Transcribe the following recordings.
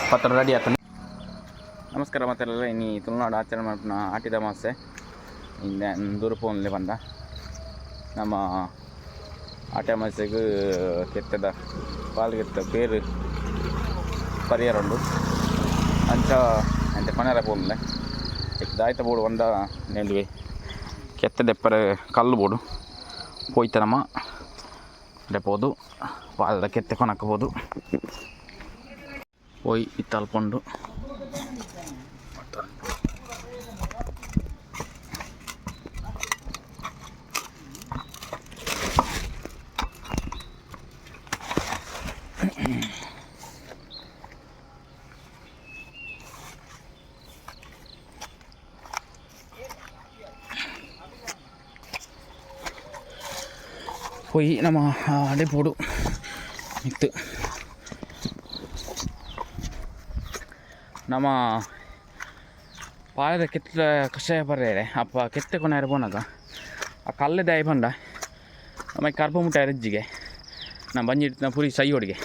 ಪತ್ರ ರೆಡಿ ಆಗ್ತಾನೆ. ನಮಸ್ಕಾರ ಮತ್ತೆಲ್ಲ ಇನ್ನು ತುಳುನಾಡು ಆಚರಣೆ ಮಾಡ್ಪುನ ಆಟಿದ ಅಮಾವಾಸ್ಯೆ ಇಂದೆ ದೂರಪೋನಲ್ಲಿ ಬಂದ ನಮ್ಮ ಆಟಿ ಅಮಾವಾಸ್ಯೆಗೆ ಕೆತ್ತದ ಪಾಲ್ಗೆತ್ತ ಪೇರು ಪರಿಹಾರ ಉಂಡು ಅಂಚ ಅಂತೆ ಕೊನೆರ ಪೋನ್ಲೆ ದಾಯ್ತ ಬೋಡು ಒಂದ ನೆಂಡುವೆ ಕೆತ್ತದೆಪ್ಪರ ಕಲ್ಲು ಬೋಡು ಪೋಯ್ತನಮ್ಮ ಡೆಪೋದು ಪಾಲದ ಕೆತ್ತೆ ಕೊನಕ್ಬೋದು పోయి ఇత్తల్పండు పోయి ನಮ್ಮ ಡೆಪೋಡು ಇತ್ತು ನಮ್ಮ ಪಾಯದ ಕೆತ್ತ ಕಷಾಯ ಬರ್ರೆ ಅಪ್ಪ ಕೆತ್ತೆ ಕೊನೆ ಇರ್ಬೋನಾಗ ಆ ಕಲ್ಲದ ಆಯ್ ಬಂಡ ಆಮೇಲೆ ಕರ್ಪ ಮುಟ್ಟ ರಜ್ಜಿಗೆ ನಾ ಬಂಜಿಡ್ತ ಪುರಿ ಸೈ ಹೊಡಿಗೆ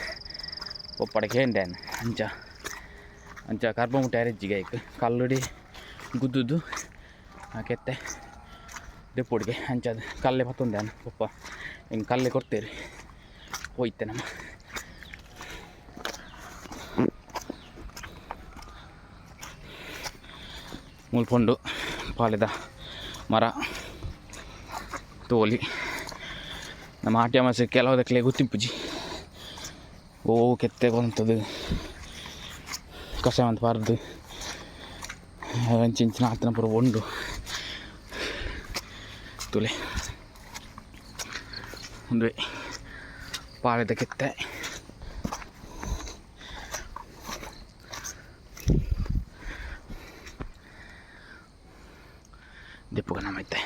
ಒಪ್ಪಡಕ್ಕೆ ಏನ್ಡೇನು ಅಂಚ ಅಂಚ ಕರ್ಪ ಮುಟ್ಟ ರಜ್ಜಿಗೆ ಆಯ್ತು ಕಲ್ಲುಡಿ ಗುದ್ದುದು ಆ ಕೆತ್ತೆ ದೆಪ್ಪೊಡಿಗೆ ಅಂಚದು ಕಲ್ಲೆ ಮತ್ತೊಂದೇನು ಒಪ್ಪ ಹಿಂಗೆ ಕಲ್ಲೆ ಕೊಡ್ತೇರಿ ಹೋಯ್ತೆ ನಮ್ಮ ಮುಲ್ಪೊಂಡು ಪಾಲೆದ ಮರ ತೋಲಿ ನಮ್ಮ ಆಟಿ ಅಮಾವಾಸ್ಯೆ ಕೆಲವುದಕ್ಕೆ ಗೊತ್ತಿಪ್ಪುಜಿ ಓ ಕೆತ್ತೆಗೊಂಥದ್ದು ಕಷಾಯ ಅಂತ ಬಾರ್ದು ಇಂಚಿನ ಆತನ ಪುರ ಉಂಡು ತುಲೆ ಒಂದು ಪಾಳೆದ ಕೆತ್ತೆ ದೀಪಕ ನಮ್ಮೈತೆ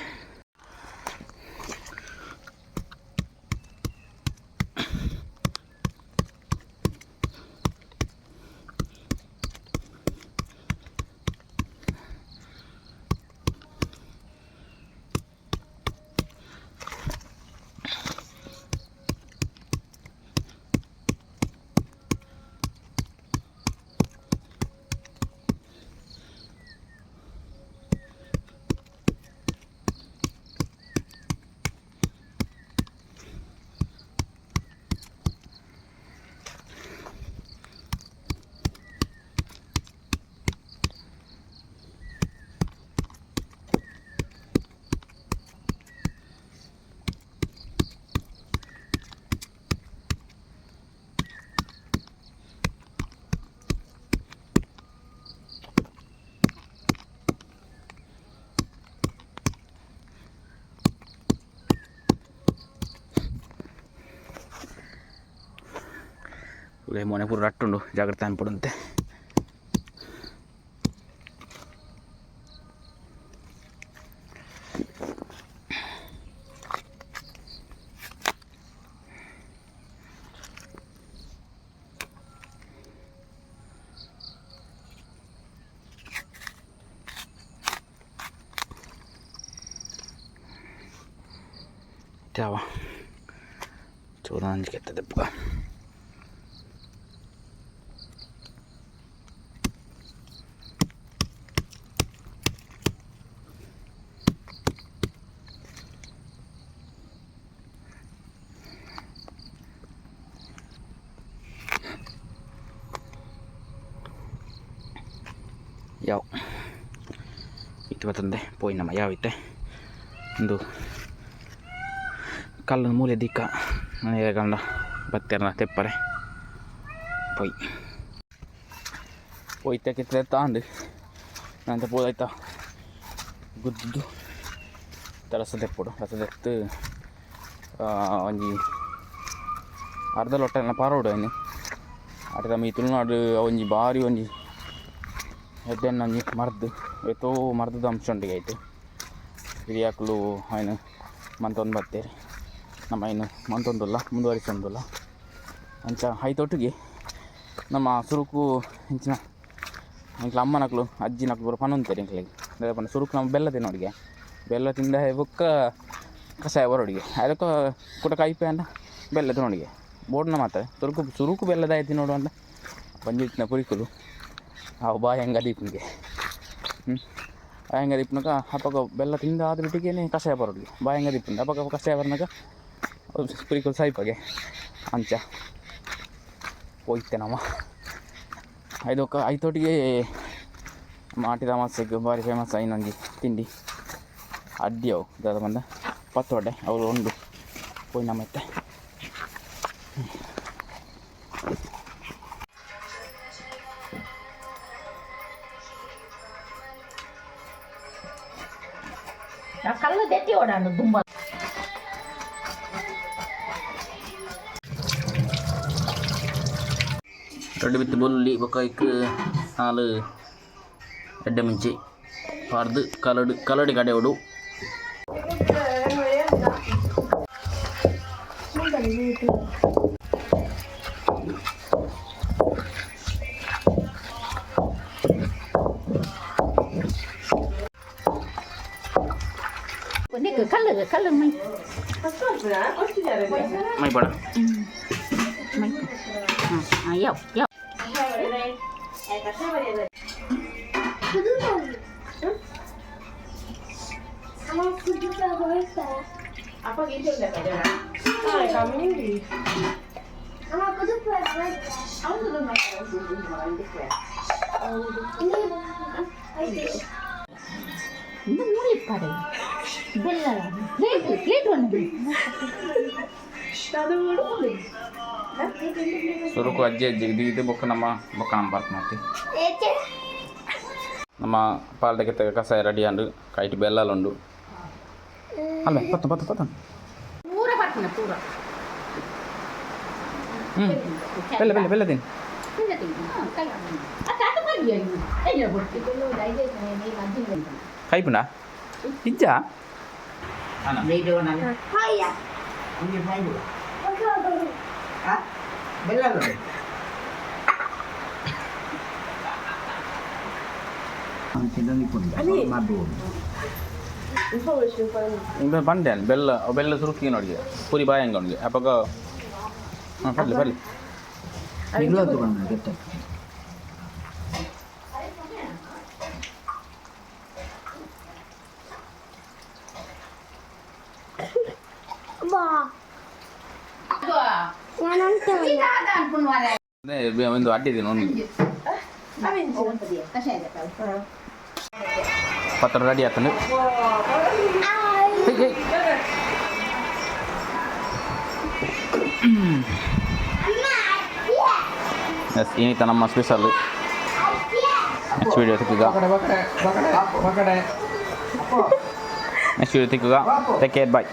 ಮೊನೆ ಪೂರ ರಟ್ಟುಂಡು ಜಾಗ್ರತೆ ಅನ್ಪಡುಂತೆ ತ್ಯಾವ ಚೂರ ಅಂಜಿಕೆ ಎತ್ತದೆಪ್ಪ ಯಾವ ಇತ್ತು ಬರ್ತಂದೆ ಪೋಯ್ ನಮ್ಮ ಯಾವ ಇತ್ತೆ ಒಂದು ಕಲ್ಲನ ಮೂಲೆ ದಿಕ್ಕ ಗಂಡ ಬತ್ತೆರ ತೆಪ್ಪರೆ ಪೊಯ್ ಪೊಯ್ತೆ ಕಿತ್ತಲೆ ತಾಂಡು ನಂತ ಪೋದಾಯ್ತಾ ಗುದ್ದು ರಸ ತೆಪ್ಪಡು ರಸ ತೆತ್ತು ಒಂಜಿ ಅರ್ಧ ಲೊಟ್ಟೆಲ್ಲ ಪಾರೋಡು ಅನ್ನು ಅಟ ನಮ್ಮ ಈ ತುಳುನಾಡು ಒಂಜಿ ಭಾರಿ ಒಂಜಿ ಹೆಡ್ಡೆನ್ನು ಒಂಜಿ ಮರ್ದು ಎತ್ತೋ ಮರ್ದದ ಅಂಶ ಉಂಡಿಗೆ ಆಯಿತು ಹಿರಿಯಾಕಲು ಆಯ್ನು ಮಂತೊಂದು ಬರ್ತೇರಿ ನಮ್ಮ ಇನ್ನು ಮಂತೊಂದುಲ್ಲ ಮುಂದುವರಿಸೊಂದುಲ್ಲ ಅಂಚ ಐತೊಟ್ಟಿಗೆ ನಮ್ಮ ಸುರುಕು ಇಂಚಿನ ಇಂಕ್ಲ ಅಮ್ಮನಕ್ಲು ಅಜ್ಜಿನಕ್ಲು ಪೂರ ಪನೊಂತೇರಿ ಇಂಕ್ಲಿಗೆ ಪನ ಸುರುಕು ನಮ್ಮ ಬೆಲ್ಲ ತಿನ್ನೋಡಿಗೆ ಬೆಲ್ಲ ತಿಂದ ಬೊಕ್ಕ ಕಷಾಯ ಬರೋಡಿಗೆ ಅದಕ್ಕೆ ಕೂಡ ಕೈಪೆ ಅಂಡ ಬೆಲ್ಲ ತಿನ್ನೋಡಿಗೆ ಬೋಡ್ನ ಮಾತ್ರ ಸುರುಕು ಬೆಲ್ಲದ ಆಯ್ತು ನೋಡು ಅಂತ ಬಂದಿತ್ತಿನ ಪುರಿಕುಲು ಅವು ಬಾಯಿ ಹೆಂಗೆ ದೀಪನಿಗೆ ಬಾಯಿ ಹೆಂಗೆ ದೀಪನಾಗ ಹಬ್ಬಕ್ಕೆ ಬೆಲ್ಲ ತಿಂದ ಆದ ಬಿಟ್ಟಿಗೇನೆ ಕಷಾಯ ಬರೋದು ಬಾಯಿ ಹೆಂಗೆ ದೀಪನ ಹಬ್ಬಕ್ಕೆ ಕಷಾಯ ಬರ್ನಾಗ ಪುರಿಕುಲು ಸಾಯ್ಪಾಗೆ ಅಂಚ ಹೋಯ್ತೆ ನಮ್ಮ ಐತೋಟಿಗೆ ಮಾಟಿದ ಮಾಸಕ್ಕೆ ಭಾರಿ ಫೇಮಸ್ ಇನ್ನೊಂದು ತಿಂಡಿ ಅಡ್ಡಿ ಅವು ದಾದ ಬಂದ ಪತ್ತೊಡೆ ಅವರು ಉಂಡು ಹೋಯ್ ನಮ್ಮತ್ತೆ ಕಲ್ಲು ತೆತ್ತಿ ಓಡಾಡು ತುಂಬ ரெண்டு வித்து புல்லி பக்காய்க்கு 4 எட்டை மிஞ்சி பார்த்து கலடி கடை விடும் ಕಲ್ಲು மை பட ಯಾವ ಯಾವ apa gitu udah ada kami ini apa tuh aku tuh makan susu makan gitu ya ಇನ್ನು ಮೂಲಿಪ್ಪಾರೆ ಬೆಲ್ಲ ಪ್ಲೇಟ್ ಒಂದು ಸುರುಕು ಅಜ್ಜಿ ಇದು ಬೊಕ್ಕ ನಮ್ಮ ಬರ್ತ ಮಾಡ್ತಿ ನಮ್ಮ ಪಾಲ್ದಕ್ಕೆ ತೆಗ ಕಷಾಯ ರೆಡಿ ಅಂಡು ಕೈಟಿ ಬೆಲ್ಲುಂಡು ಅಲ್ಲ ಪತ್ತ ಪೂರ ಬರ್ತೀನಿ ಪೂರ ಬೆಲ್ಲ ತಿನ್ ಕೈಪುಂಡ ಇಜ್ಜ ಬಂಡೆ ಬೆಲ್ಲ ಸುರುಕಿ ನೋಡಿ ಪೂರಿ ಬಾಯಿ ಹಂಗೆ ಅವನಿಗೆ ಅಪ್ಪಾಗ ಬರ್ಲಿ ಒಂದು ಅಡ್ಡಿದೆ ನೋಡಿ ಪತ್ರ ರೆಡಿ ಆಗ್ತಾನೆ ಎಸ್ ಇನ್ನಿತ ನಮ್ಮ ಸ್ಪೆಷಲ್ ನೆಕ್ಸ್ಟ್ ವೀಡಿಯೋ ಸಿಕ್ಕುಗ ಟೇಕ್ ಕೇರ್ ಬಾಯ್